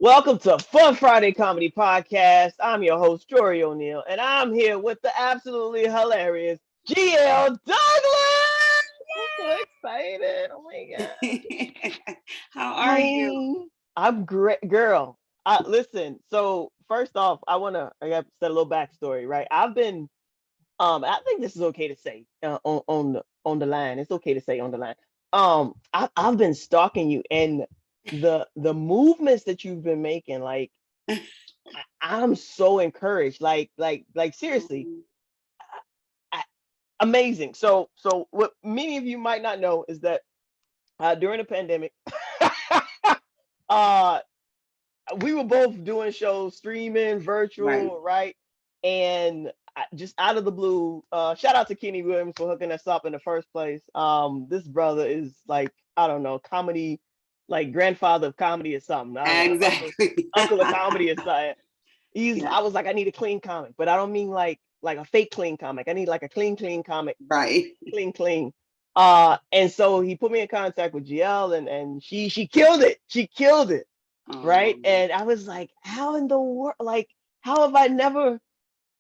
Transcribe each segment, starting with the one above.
Welcome to Fun Friday Comedy Podcast. I'm your host, Jory O'Neill, and I'm here with the absolutely hilarious GL Douglas. I'm so excited. Oh my God. How are you? Hi. I'm great, girl. Listen, so first off, I got to set a little backstory, right? I think this is okay to say on the line. It's okay to say on the line. I've been stalking you and the movements that you've been making, like I'm so encouraged. Like seriously, I, amazing. So what many of you might not know is that during the pandemic, uh, we were both doing shows, streaming, Right. virtual, right? And just out of the blue, shout out to Kenny Williams for hooking us up in the first place. This brother is like, I don't know, comedy, like grandfather of comedy or something. I don't know, Exactly. uncle of comedy or something. Yeah. I was like, I need a clean comic, but I don't mean like a fake clean comic. I need like a clean comic, Right. clean. And so he put me in contact with GL, and she killed it. She killed it, right? Um, And I was like, how in the world? Like, how have I never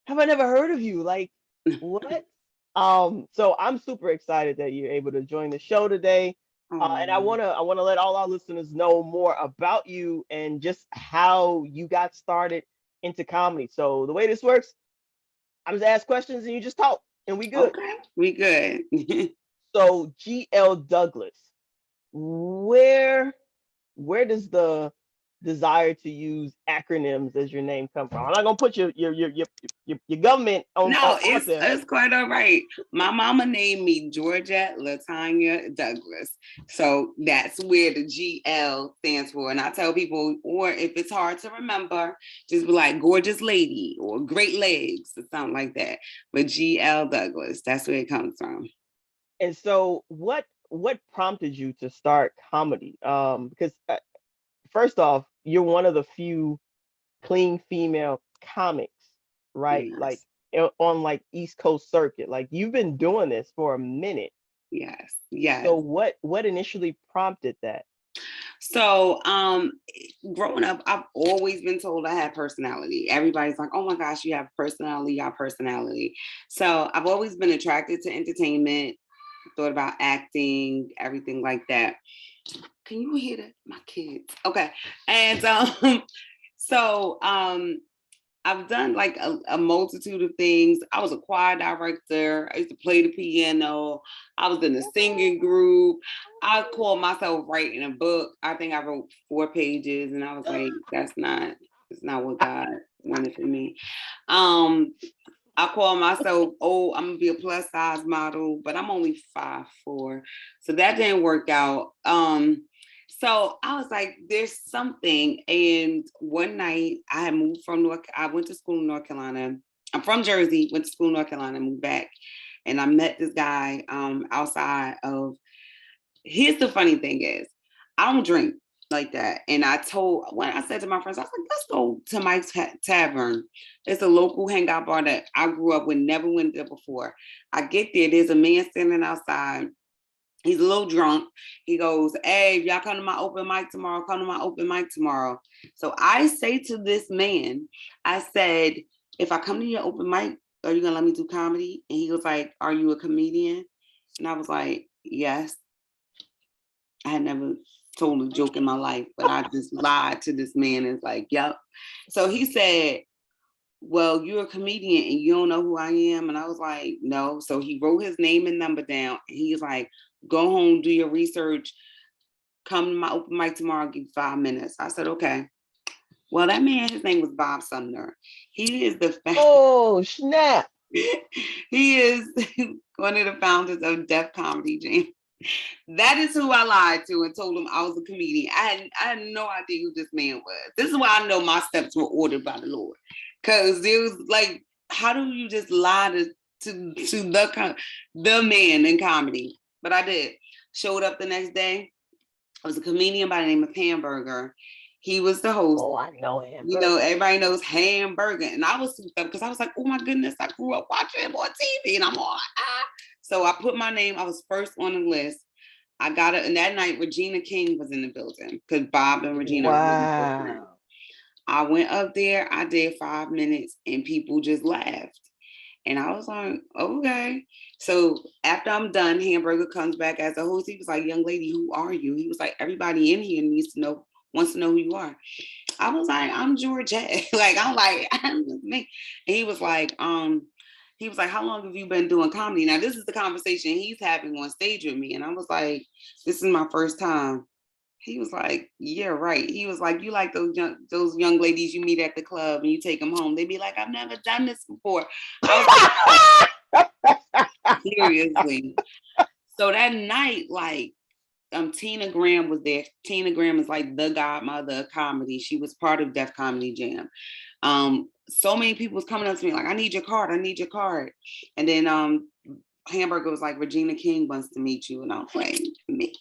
heard of you? Like, what? So I'm super excited that you're able to join the show today. And I wanna let all our listeners know more about you and just how you got started into comedy. So the way this works, I'm just ask questions and you just talk, and we good. okay. We good. So GL Douglas, where where does the desire to use acronyms as your name come from? I'm not gonna put your government No, out it's there. it's quite all right. My mama named me Georgia Latanya Douglas. So that's where the GL stands for. And I tell people, or if it's hard to remember, just be like gorgeous lady or great legs or something like that. But GL Douglas, that's where it comes from. And so, what prompted you to start comedy? Because first off, you're one of the few clean female comics, right? Like Yes. on like East Coast circuit. Like you've been doing this for a minute. Yes, So yes. what initially prompted that? So, growing up, I've always been told I had personality. Everybody's like, "Oh my gosh, you have personality, you have personality." So, I've always been attracted to entertainment, thought about acting, everything like that. Can you hear that? My kids. Okay. And so I've done like a multitude of things. I was a choir director. I used to play the piano. I was in a singing group. I called myself writing a book. I think I wrote 4 pages, and I was like, that's not what God wanted for me. Um, I call myself, oh, I'm gonna be a plus size model, but I'm only 5'4", so that didn't work out. So I was like, there's something. And one night I had moved from I went to school in North Carolina. I'm from Jersey, went to school in North Carolina, moved back, and I met this guy outside of. Here's the funny thing is, I don't drink like that. And when I said to my friends, I was like, let's go to Mike's Tavern. It's a local hangout bar that I grew up with, never went there before. I get there, there's a man standing outside. He's a little drunk. He goes, "Hey, if y'all come to my open mic tomorrow, come to my open mic tomorrow." So I say to this man, I said, if I come to your open mic, are you gonna let me do comedy? And he was like, "Are you a comedian?" And I was like, "Yes." I had never told a joke in my life, but I just lied to this man and was like, "Yep." So he said, "Well, you're a comedian and you don't know who I am." And I was like, "No." So he wrote his name and number down. And he was like, "Go home, do your research, come to my open mic tomorrow, give you 5 minutes." I said, "Okay." Well, that man, his name was Bob Sumner. He is the Oh snap! he is one of the founders of Def Comedy Jam. That is who I lied to and told him I was a comedian. I had no idea who this man was. This is why I know my steps were ordered by the Lord. Cause it was like, how do you just lie to the man in comedy? But I did. Showed up the next day. I was a comedian by the name of Hamburger. He was the host. Oh, I know him, You know, everybody knows Hamburger. And I was super because I was like, oh my goodness, I grew up watching him on TV and I'm on. So I put my name, I was first on the list. I got it. And that night, Regina King was in the building because Bob and Regina are really good friends. Wow. I went up there, I did 5 minutes, and people just laughed. And I was like, okay. So after I'm done, Hamburger comes back as a host. He was like, young lady, who are you? He was like, everybody in here wants to know who you are. I was like, I'm Georgette. Like, I'm like, I'm just me. And he was like, how long have you been doing comedy? Now, this is the conversation he's having on stage with me. And I was like, this is my first time. He was like, yeah, right. He was like, you like those young ladies you meet at the club and you take them home. They be like, I've never done this before. I was like, seriously. So that night, like, Tina Graham was there. Tina Graham is like the godmother of comedy. She was part of Def Comedy Jam. So many people was coming up to me like, I need your card. I need your card. And then Hamburger was like, Regina King wants to meet you. And I was like, me.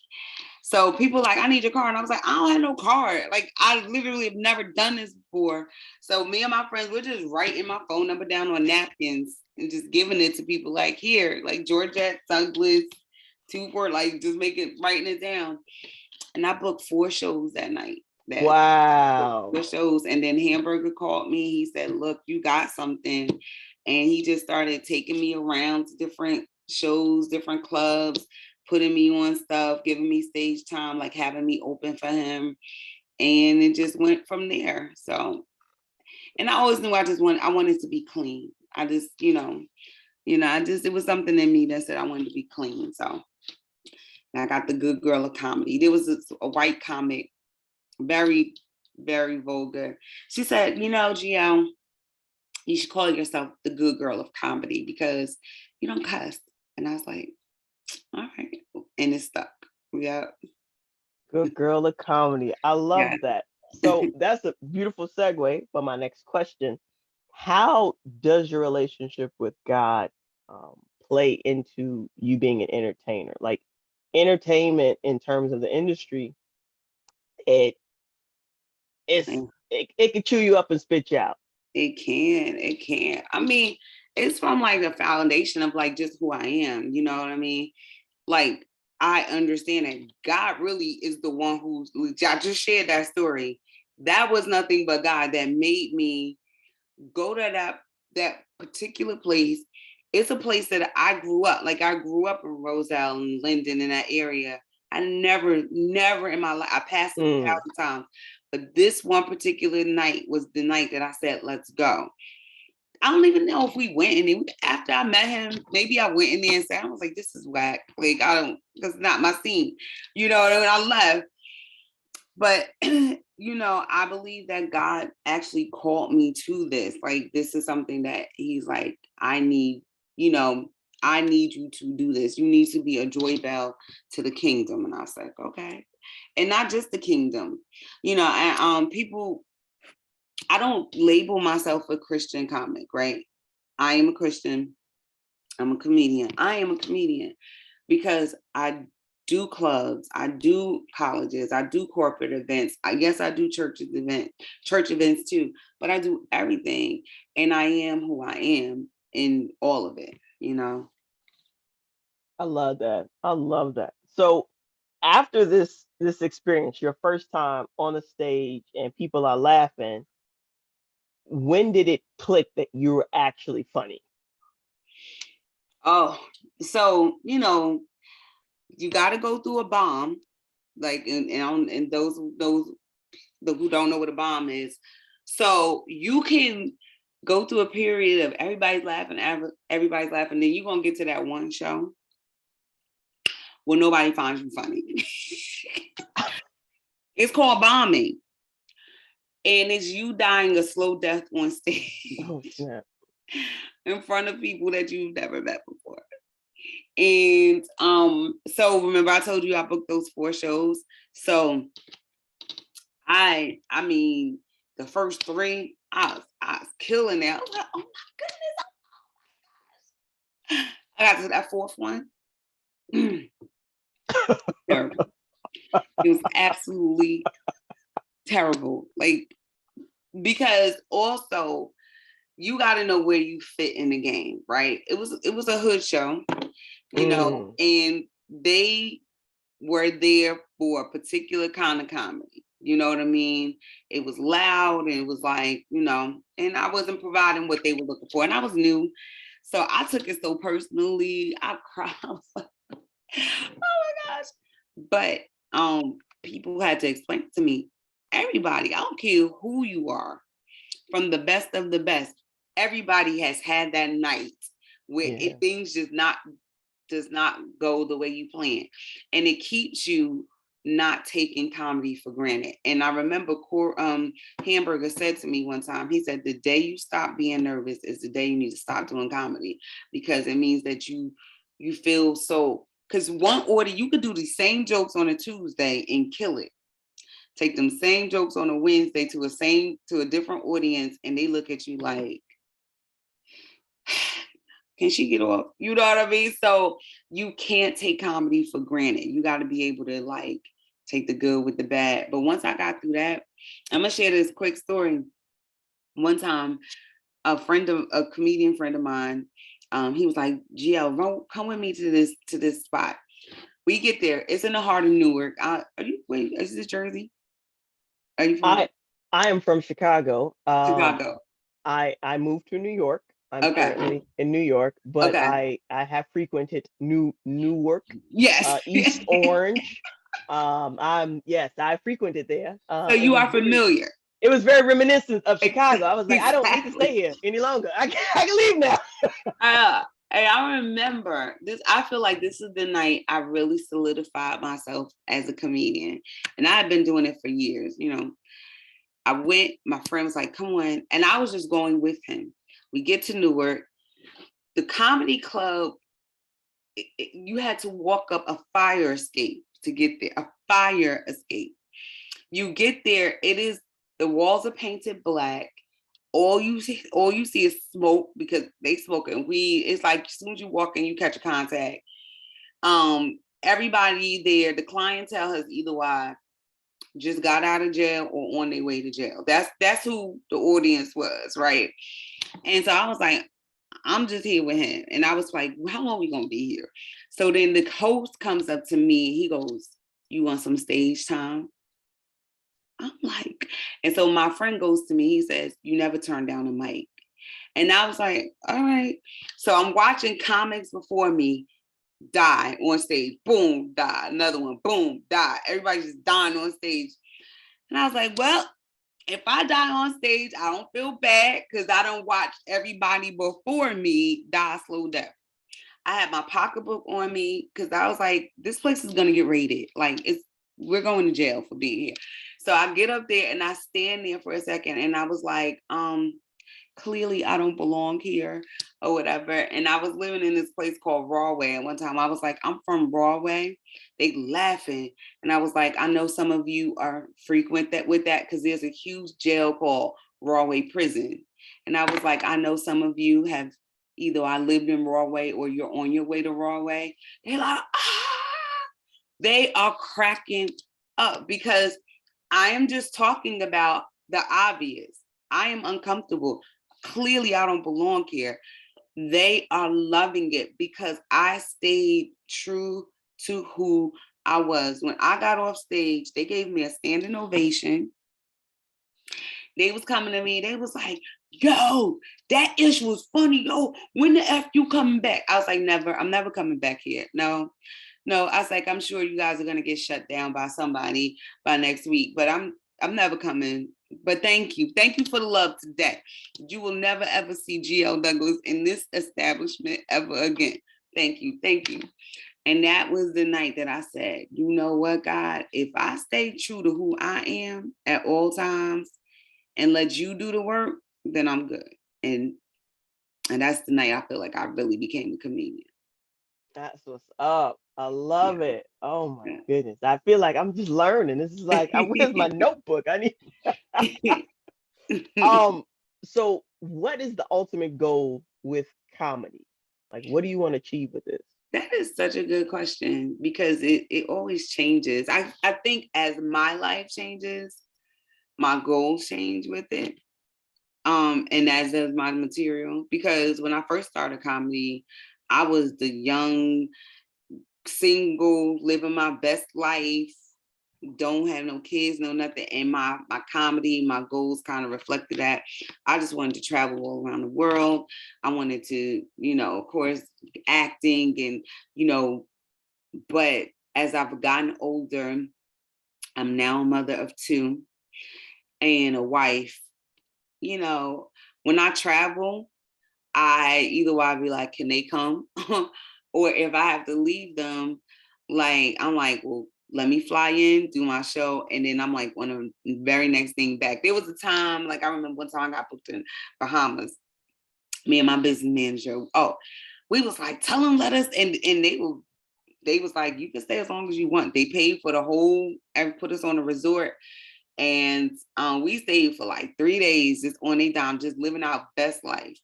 So people like, I need your card. And I was like, I don't have no card. Like, I literally have never done this before. So me and my friends, we're just writing my phone number down on napkins and just giving it to people like, here, like Georgette Douglas, 24, like just writing it down. And I booked 4 shows that night. Wow. 4 shows. And then Hamburger called me. He said, look, you got something. And he just started taking me around to different shows, different clubs, putting me on stuff, giving me stage time, like having me open for him. And it just went from there. So, and I always knew I wanted to be clean. I just, it was something in me that said I wanted to be clean. So I got the good girl of comedy. There was a white comic, very, very vulgar. She said, GL, you should call yourself the good girl of comedy because you don't cuss. And I was like, all right. And it stuck. Yeah. Good girl of comedy. I love that. So that's a beautiful segue for my next question. How does your relationship with God play into you being an entertainer? Like entertainment in terms of the industry, it can chew you up and spit you out. It can. I mean, it's from like the foundation of like just who I am. You know what I mean? Like, I understand that God really is the one I just shared that story. That was nothing but God that made me go to that particular place. It's a place that I grew up. Like, I grew up in Roselle and Linden in that area. I never in my life, I passed it 1,000 times. But this one particular night was the night that I said, let's go. I don't even know if we went in there. After I met him, maybe I went in there and said, I was like, this is whack. Like, that's not my scene. You know what I mean? I left. But, I believe that God actually called me to this. Like, this is something that he's like, I need you to do this. You need to be a joy bell to the kingdom. And I was like, okay. And not just the kingdom, and people, I don't label myself a Christian comic, right? I am a Christian. I'm a comedian. I am a comedian because I do clubs, I do colleges, I do corporate events. Yes, I do church events too, but I do everything. And I am who I am in all of it, I love that. So after this experience, your first time on the stage and people are laughing, when did it click that you were actually funny? Oh, so you got to go through a bomb, like and those who don't know what a bomb is. So you can go through a period of everybody's laughing, then you're gonna get to that one show where nobody finds you funny. It's called bombing. And it's you dying a slow death on stage. Oh, snap. In front of people that you've never met before. And so remember I told you I booked those 4 shows. So I mean, the first 3, I was killing it. I was like, oh my goodness. I got to that 4th one. Terrible. It was absolutely terrible. Like, because also you got to know where you fit in the game, right? It was a hood show, and they were there for a particular kind of comedy. You know what I mean? It was loud and it was like, and I wasn't providing what they were looking for. And I was new. So I took it so personally. I cried. I was like, oh my gosh. But people had to explain to me, everybody, I don't care who you are, from the best of the best, everybody has had that night where things does not go the way you plan. And it keeps you not taking comedy for granted. And I remember Hamburger said to me one time, he said, the day you stop being nervous is the day you need to stop doing comedy, because it means that you feel so, because one order, you could do the same jokes on a Tuesday and kill it. Take them same jokes on a Wednesday to a different audience, and they look at you like, can she get off? You know what I mean? So you can't take comedy for granted. You got to be able to like take the good with the bad. But once I got through that, I'm gonna share this quick story. One time, a comedian friend of mine, he was like, GL, come with me to this spot. We get there. It's in the heart of Newark. Is this Jersey? Are you from I am from Chicago. Chicago? I moved to New York. I'm Okay. currently in New York, but Okay. I have frequented Newark, Yes. East Orange. I frequented there. So you are familiar. It was very reminiscent of Chicago. I was like, Exactly. I don't need to stay here any longer. I can leave now. Hey, I remember this. I feel like this is the night I really solidified myself as a comedian. And I had been doing it for years. I went, my friend was like, come on. And I was just going with him. We get to Newark. The comedy club, you had to walk up a fire escape to get there, a fire escape. You get there, the walls are painted black. All you see is smoke, because they smoking weed. It's like as soon as you walk in, you catch a contact. Everybody there, the clientele has either just got out of jail or on their way to jail. That's who the audience was, right? And so I was like, I'm just here with him. And I was like, how long are we gonna be here? So then the host comes up to me, he goes, you want some stage time? I'm like, and so my friend goes to me, he says, you never turn down a mic. And I was like, all right. So I'm watching comics before me die on stage. Boom, die. Another one, boom, die. Everybody's just dying on stage. And I was like, well, if I die on stage, I don't feel bad, because I don't watch everybody before me die slow death. I had my pocketbook on me, because I was like, this place is gonna get raided. Like, we're going to jail for being here. So I get up there and I stand there for a second, and I was like, clearly I don't belong here or whatever. And I was living in this place called Broadway. And one time I was like, I'm from Broadway. They laughing. And I was like, I know some of you are frequent with that, because there's a huge jail called Broadway Prison. And I was like, I know some of you have either I lived in Broadway or you're on your way to Broadway. They're like, they are cracking up, because I am just talking about the obvious. I am uncomfortable. Clearly, I don't belong here. They are loving it because I stayed true to who I was. When I got off stage, they gave me a standing ovation. They was coming to me. They was like, yo, that ish was funny. Yo, when the F you coming back? I was like, never. I'm never coming back here. No. I was like, I'm sure you guys are going to get shut down by somebody by next week, but I'm never coming. But thank you for the love today. You will never ever see GL Douglas in this establishment ever again. Thank you. And that was the night that I said, you know what, God, if I stay true to who I am at all times and let you do the work, then I'm good. And that's the night I feel like I really became a comedian. That's what's up. I love it. Oh my goodness. I feel like I'm just learning. This is like, where's my notebook? I need. So what is the ultimate goal with comedy? Like, what do you want to achieve with this? That is such a good question, because it always changes. I think as my life changes, my goals change with it. And as does my material, because when I first started comedy, I was the young single living my best life, don't have no kids, no nothing. And my comedy, my goals kind of reflected that. I just wanted to travel all around the world. I wanted to, of course, acting and, but as I've gotten older, I'm now a mother of two and a wife. When I travel, I either I'll be like, can they come? Or if I have to leave them, like, I'm like, well, let me fly in, do my show. And then I'm like, on the very next thing back. There was a time, like, I remember one time I got booked in Bahamas, me and my business manager. Oh, we was like, tell them, let us. And they was like, you can stay as long as you want. They paid for the whole, and put us on a resort. And we stayed for like 3 days, just on a dime, just living our best life.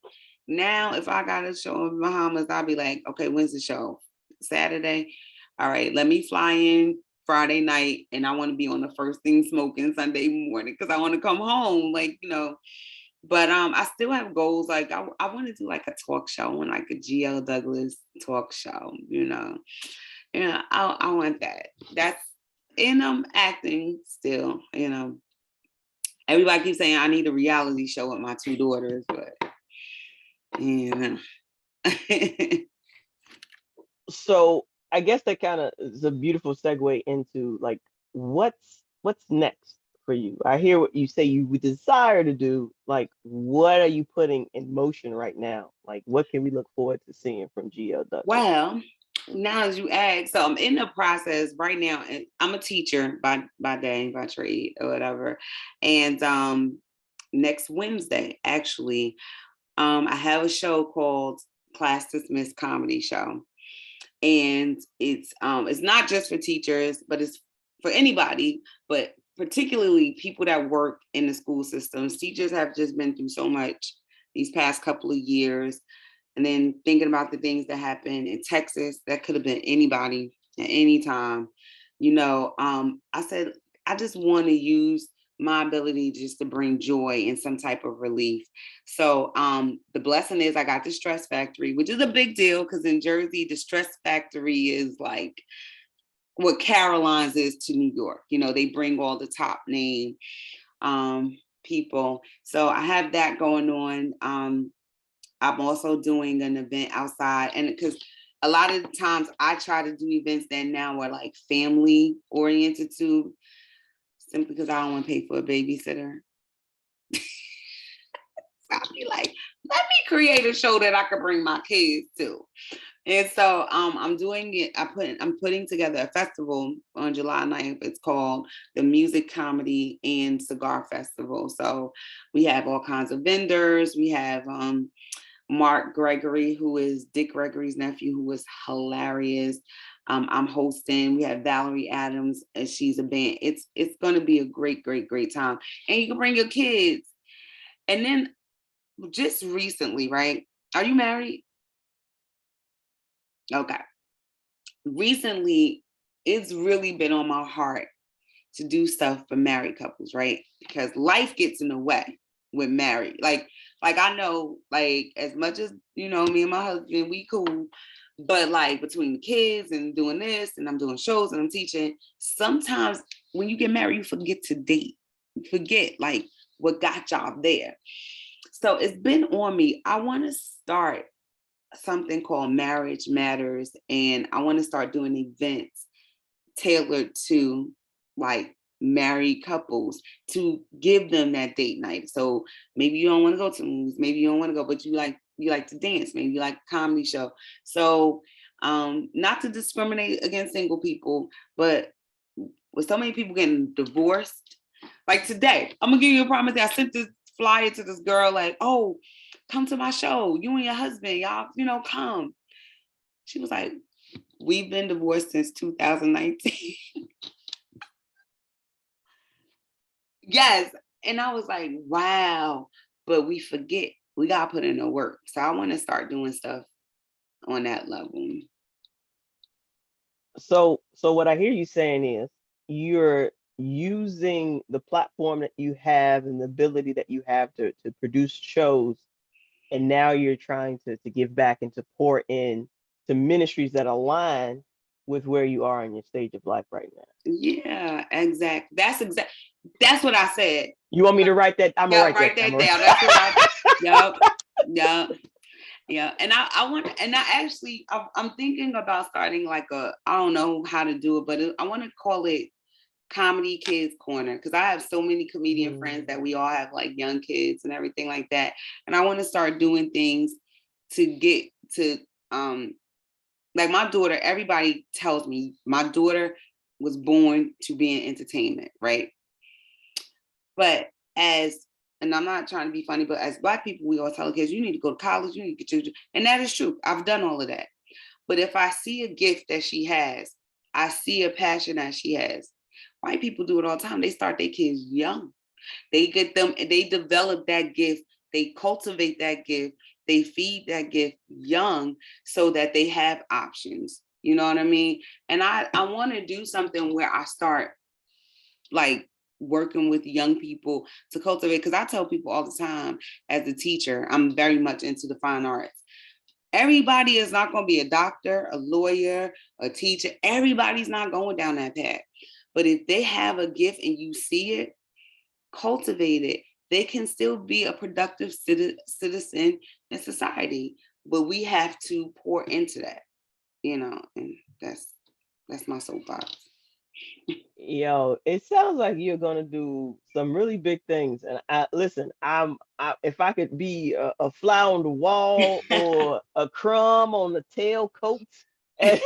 Now, if I got a show in Bahamas, I'll be like, okay, when's the show? Saturday. All right, let me fly in Friday night, and I want to be on the first thing smoking Sunday morning because I want to come home, But I still have goals. Like I want to do like a talk show and like a GL Douglas talk show. Yeah, I want that. That's and I'm acting still. Everybody keeps saying I need a reality show with my two daughters, but yeah. So I guess that kind of is a beautiful segue into like what's next for you. I hear what you say you would desire to do. Like, what are you putting in motion right now? Like, what can we look forward to seeing from GL Douglas? Well, now as you ask, so I'm in the process right now. And I'm a teacher by day, by trade, or whatever. And next Wednesday, actually, I have a show called Class Dismissed Comedy Show. And it's not just for teachers, but it's for anybody, but particularly people that work in the school systems. Teachers have just been through so much these past couple of years. And then thinking about the things that happened in Texas, that could have been anybody at any time. I said, I just want to use my ability just to bring joy and some type of relief. So the blessing is I got the Stress Factory, which is a big deal because in Jersey, the Stress Factory is like what Caroline's is to New York. They bring all the top name people. So I have that going on. I'm also doing an event outside, and because a lot of times I try to do events that now are like family oriented too, simply because I don't want to pay for a babysitter. So I'll be like, let me create a show that I could bring my kids to. And so I'm doing it. I'm putting together a festival on July 9th. It's called the Music, Comedy, and Cigar Festival. So we have all kinds of vendors. We have Mark Gregory, who is Dick Gregory's nephew, who was hilarious. I'm hosting. We have Valerie Adams, and she's a band. It's going to be a great, great, great time. And you can bring your kids. And then just recently, right? Are you married? Okay. Recently, it's really been on my heart to do stuff for married couples, right? Because life gets in the way with married. Like I know, like as much as me and my husband, we cool, but like between the kids and doing this, and I'm doing shows and I'm teaching, sometimes when you get married, you forget to date. You forget like what got y'all there. So it's been on me. I want to start something called Marriage Matters, and I want to start doing events tailored to like married couples to give them that date night. So maybe you don't want to go to movies, maybe you don't want to go, but you like to dance, maybe you like a comedy show. So not to discriminate against single people, but with so many people getting divorced, like today, I'm gonna give you a promise that I sent this flyer to this girl, like, oh, come to my show, you and your husband, y'all, come. She was like, we've been divorced since 2019. Yes. And I was like, wow. But we forget. We got to put in the work. So I want to start doing stuff on that level. So what I hear you saying is you're using the platform that you have and the ability that you have to produce shows, and now you're trying to give back and to pour in to ministries that align with where you are in your stage of life right now. Yeah, exact. That's what I said. You want me to write that? I'm gonna Write that down. That's what I. Yep. Yep. Yeah. And I want, and I actually, I'm thinking about starting like I don't know how to do it, but I want to call it Comedy Kids Corner, because I have so many comedian friends that we all have like young kids and everything like that. And I want to start doing things to get to, like my daughter, everybody tells me my daughter was born to be in entertainment, right? But and I'm not trying to be funny, but as Black people, we always tell kids, you need to go to college, you need to get your, and that is true. I've done all of that. But if I see a gift that she has, I see a passion that she has. White people do it all the time. They start their kids young. They get them, they develop that gift, they cultivate that gift, they feed that gift young so that they have options. You know what I mean? And I want to do something where I start like working with young people to cultivate, because I tell people all the time as a teacher, I'm very much into the fine arts. Everybody is not going to be a doctor, a lawyer, a teacher. Everybody's not going down that path. But if they have a gift and you see it, cultivate it, they can still be a productive citizen in society. But we have to pour into that, and that's my soapbox. Yo, it sounds like you're gonna do some really big things. And listen, if I could be a fly on the wall or a crumb on the tailcoat as,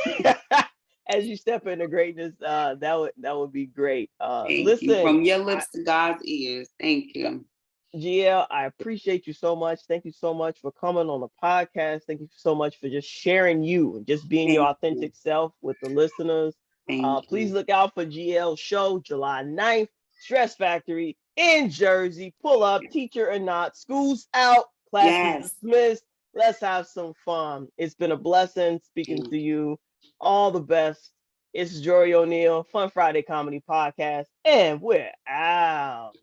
as you step into greatness, that would be great. Thank you. Listen, From your lips to God's ears. Thank you. GL, I appreciate you so much. Thank you so much for coming on the podcast. Thank you so much for just sharing you and just being your authentic self with the listeners. Please look out for GL's show, July 9th, Stress Factory in Jersey. Pull up, teacher or not. School's out, classes dismissed. Let's have some fun. It's been a blessing speaking to you. All the best. It's Jory O'Neill, Fun Friday Comedy Podcast, and we're out.